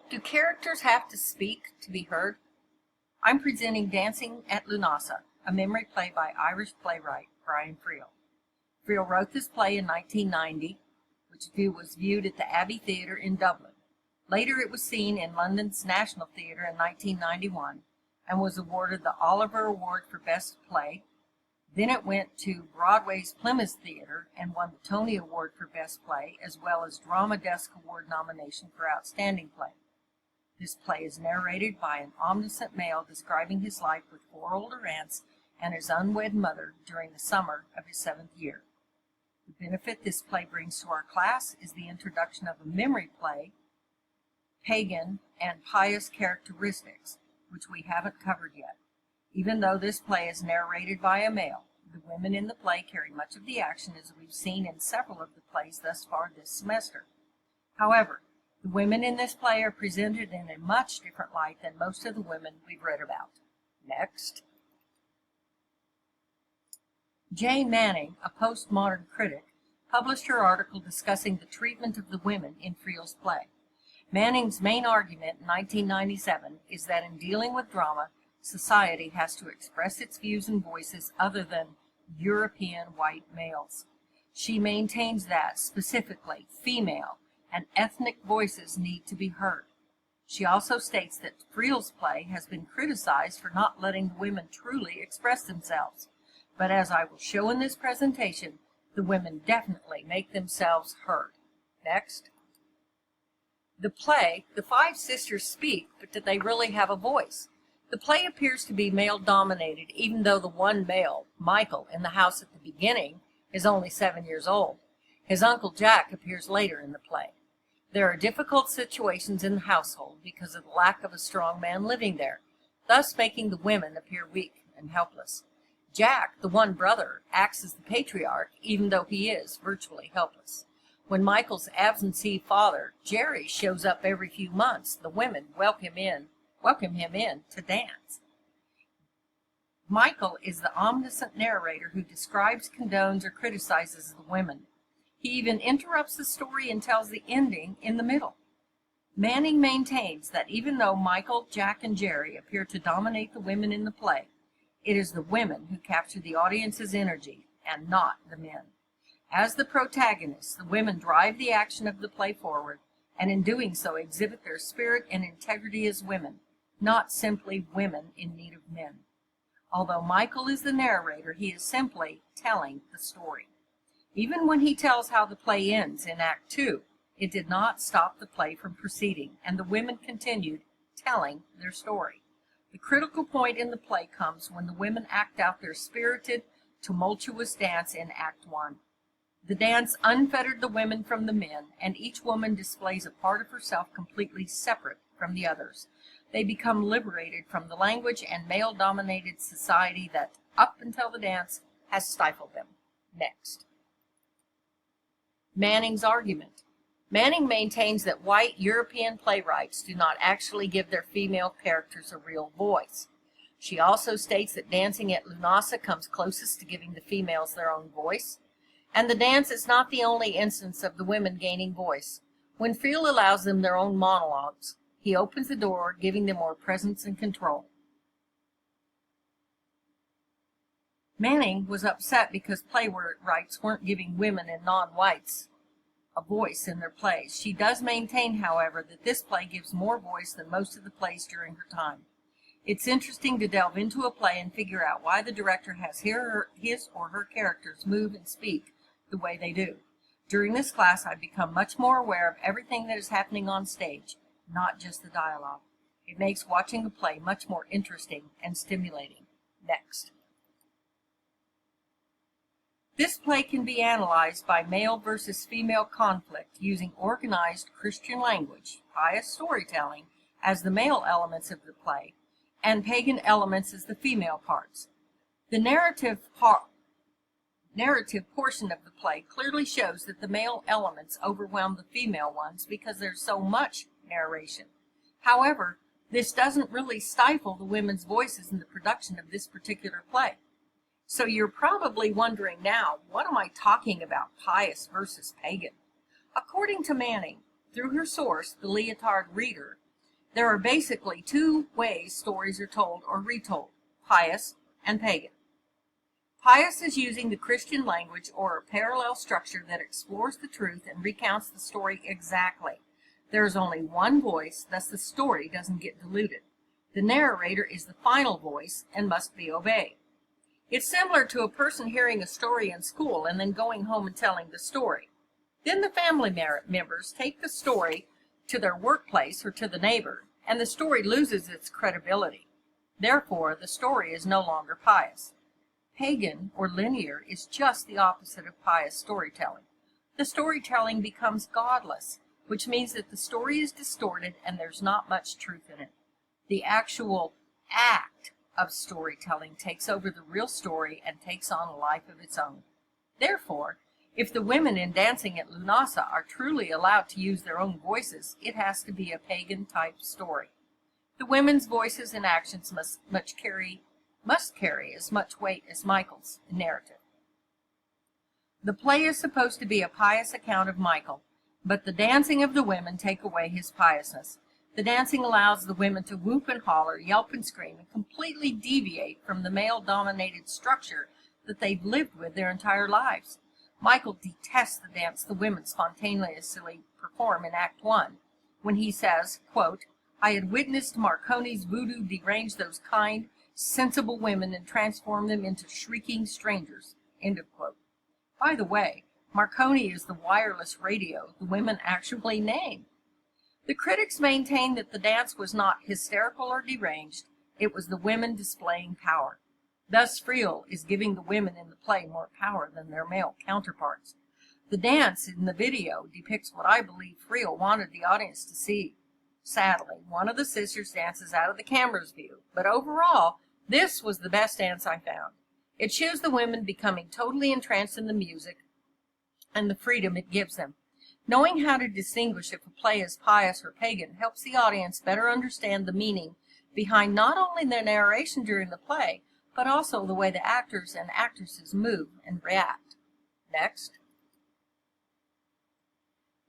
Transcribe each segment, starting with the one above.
Do characters have to speak to be heard? I'm presenting Dancing at Lughnasa, a memory play by Irish playwright Brian Friel. Friel wrote this play in 1990, which was viewed at the Abbey Theatre in Dublin. Later it was seen in London's National Theatre in 1991 and was awarded the Oliver Award for Best Play. Then it went to Broadway's Plymouth Theatre and won the Tony Award for Best Play, as well as Drama Desk Award nomination for Outstanding Play. This play is narrated by an omniscient male describing his life with 4 older aunts and his unwed mother during the summer of his 7th year. The benefit this play brings to our class is the introduction of a memory play, pagan and pious characteristics, which we haven't covered yet. Even though this play is narrated by a male, the women in the play carry much of the action, as we've seen in several of the plays thus far this semester. However, the women in this play are presented in a much different light than most of the women we've read about. Next. Jane Manning, a postmodern critic, published her article discussing the treatment of the women in Friel's play. Manning's main argument in 1997 is that in dealing with drama, society has to express its views and voices other than European white males. She maintains that, specifically, female and ethnic voices need to be heard. She also states that Friel's play has been criticized for not letting the women truly express themselves. But as I will show in this presentation, the women definitely make themselves heard. Next. The play, the 5 sisters speak, but do they really have a voice? The play appears to be male-dominated, even though the one male, Michael, in the house at the beginning, is only 7 years old. His uncle Jack appears later in the play. There are difficult situations in the household because of the lack of a strong man living there, thus making the women appear weak and helpless. Jack, the one brother, acts as the patriarch, even though he is virtually helpless. When Michael's absentee father, Jerry, shows up every few months, the women welcome him in to dance. Michael is the omniscient narrator who describes, condones, or criticizes the women. He even interrupts the story and tells the ending in the middle. Manning maintains that even though Michael, Jack, and Jerry appear to dominate the women in the play, it is the women who capture the audience's energy and not the men. As the protagonists, the women drive the action of the play forward, and in doing so exhibit their spirit and integrity as women, not simply women in need of men. Although Michael is the narrator, he is simply telling the story. Even when he tells how the play ends in Act 2, it did not stop the play from proceeding, and the women continued telling their story. The critical point in the play comes when the women act out their spirited, tumultuous dance in Act 1. The dance unfettered the women from the men, and each woman displays a part of herself completely separate from the others. They become liberated from the language and male-dominated society that, up until the dance, has stifled them. Next. Manning's argument. Manning maintains that white European playwrights do not actually give their female characters a real voice. She also states that Dancing at Lughnasa comes closest to giving the females their own voice. And the dance is not the only instance of the women gaining voice. When Friel allows them their own monologues, he opens the door, giving them more presence and control. Manning was upset because playwrights weren't giving women and non-whites a voice in their plays. She does maintain, however, that this play gives more voice than most of the plays during her time. It's interesting to delve into a play and figure out why the director has his or her characters move and speak the way they do. During this class, I've become much more aware of everything that is happening on stage, not just the dialogue. It makes watching the play much more interesting and stimulating. Next. This play can be analyzed by male versus female conflict using organized Christian language, pious storytelling, as the male elements of the play, and pagan elements as the female parts. The narrative portion of the play clearly shows that the male elements overwhelm the female ones because there's so much narration. However, this doesn't really stifle the women's voices in the production of this particular play. So you're probably wondering now, what am I talking about, pious versus pagan? According to Manning, through her source, the Leotard Reader, There are basically two ways stories are told or retold: pious and pagan. Pious is using the Christian language or a parallel structure that explores the truth and recounts the story exactly. There is only one voice, thus the story doesn't get diluted. The narrator is the final voice and must be obeyed. It's similar to a person hearing a story in school and then going home and telling the story. Then the family members take the story to their workplace or to the neighbor, and the story loses its credibility. Therefore, the story is no longer pious. Pagan or linear is just the opposite of pious storytelling. The storytelling becomes godless, which means that the story is distorted and there's not much truth in it. The actual act of storytelling takes over the real story and takes on a life of its own. Therefore, if the women in Dancing at Lughnasa are truly allowed to use their own voices, it has to be a pagan-type story. The women's voices and actions must carry as much weight as Michael's narrative. The play is supposed to be a pious account of Michael, but the dancing of the women take away his piousness. The dancing allows the women to whoop and holler, yelp and scream, and completely deviate from the male-dominated structure that they've lived with their entire lives. Michael detests the dance the women spontaneously perform in Act 1, when he says, quote, "I had witnessed Marconi's voodoo derange those kind, sensible women and transform them into shrieking strangers," end of quote. By the way, Marconi is the wireless radio the women actually name. The critics maintain that the dance was not hysterical or deranged, it was the women displaying power. Thus Friel is giving the women in the play more power than their male counterparts. The dance in the video depicts what I believe Friel wanted the audience to see. Sadly, one of the sisters dances out of the camera's view, but overall, this was the best dance I found. It shows the women becoming totally entranced in the music and the freedom it gives them. Knowing how to distinguish if a play is pious or pagan helps the audience better understand the meaning behind not only the narration during the play, but also the way the actors and actresses move and react. Next.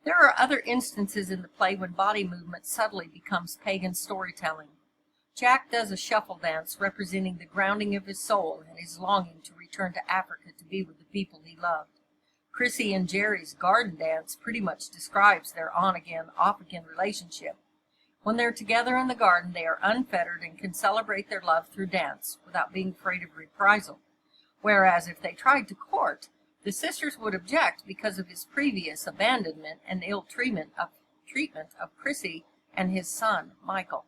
There are other instances in the play when body movement subtly becomes pagan storytelling. Jack does a shuffle dance representing the grounding of his soul and his longing to return to Africa to be with the people he loved. Chrissy and Jerry's garden dance pretty much describes their on-again, off-again relationship. When they're together in the garden, they are unfettered and can celebrate their love through dance without being afraid of reprisal. Whereas if they tried to court, the sisters would object because of his previous abandonment and ill treatment of Chrissy and his son, Michael.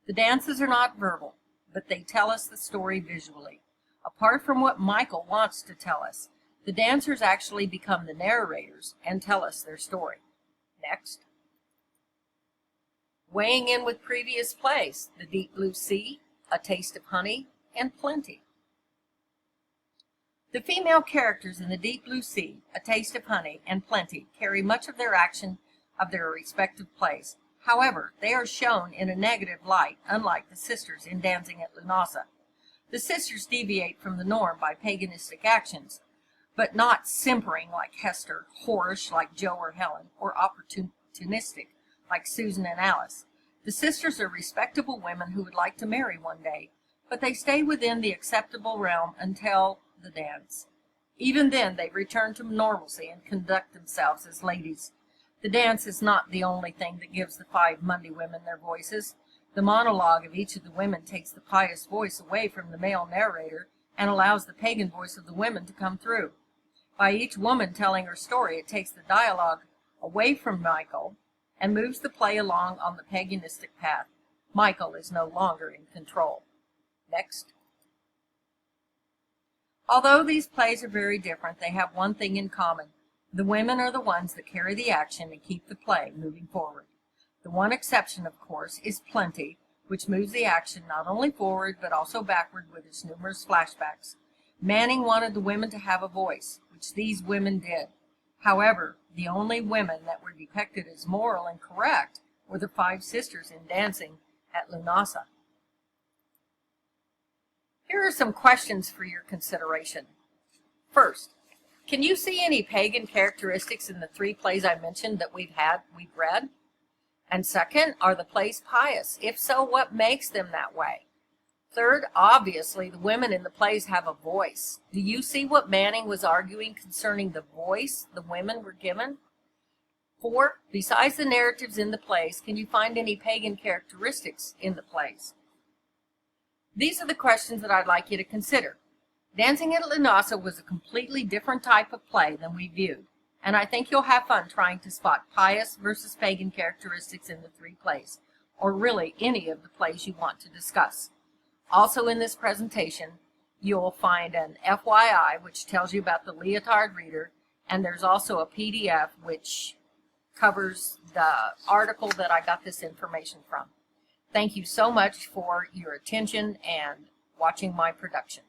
The dances are not verbal, but they tell us the story visually. Apart from what Michael wants to tell us, the dancers actually become the narrators and tell us their story. Next. Weighing in with previous plays, The Deep Blue Sea, A Taste of Honey, and Plenty. The female characters in The Deep Blue Sea, A Taste of Honey, and Plenty carry much of their action of their respective plays. However, they are shown in a negative light, unlike the sisters in Dancing at Lughnasa. The sisters deviate from the norm by paganistic actions, but not simpering like Hester, whorish like Joe or Helen, or opportunistic like Susan and Alice. The sisters are respectable women who would like to marry one day, but they stay within the acceptable realm until the dance. Even then, they return to normalcy and conduct themselves as ladies. The dance is not the only thing that gives the 5 Monday women their voices. The monologue of each of the women takes the pious voice away from the male narrator and allows the pagan voice of the women to come through. By each woman telling her story, it takes the dialogue away from Michael and moves the play along on the paganistic path. Michael is no longer in control. Next. Although these plays are very different, they have one thing in common. The women are the ones that carry the action and keep the play moving forward. The one exception, of course, is Plenty, which moves the action not only forward but also backward with its numerous flashbacks. Manning wanted the women to have a voice, which these women did. However, the only women that were depicted as moral and correct were the 5 sisters in Dancing at Lughnasa. Here are some questions for your consideration. First, can you see any pagan characteristics in the 3 plays I mentioned that we've read? And second, are the plays pious? If so, what makes them that way? Third, obviously, the women in the plays have a voice. Do you see what Manning was arguing concerning the voice the women were given? 4, besides the narratives in the plays, can you find any pagan characteristics in the plays? These are the questions that I'd like you to consider. Dancing at Lughnasa was a completely different type of play than we viewed, and I think you'll have fun trying to spot pious versus pagan characteristics in the 3 plays, or really any of the plays you want to discuss. Also in this presentation, you'll find an FYI, which tells you about the leotard reader, and there's also a PDF which covers the article that I got this information from. Thank you so much for your attention and watching my production.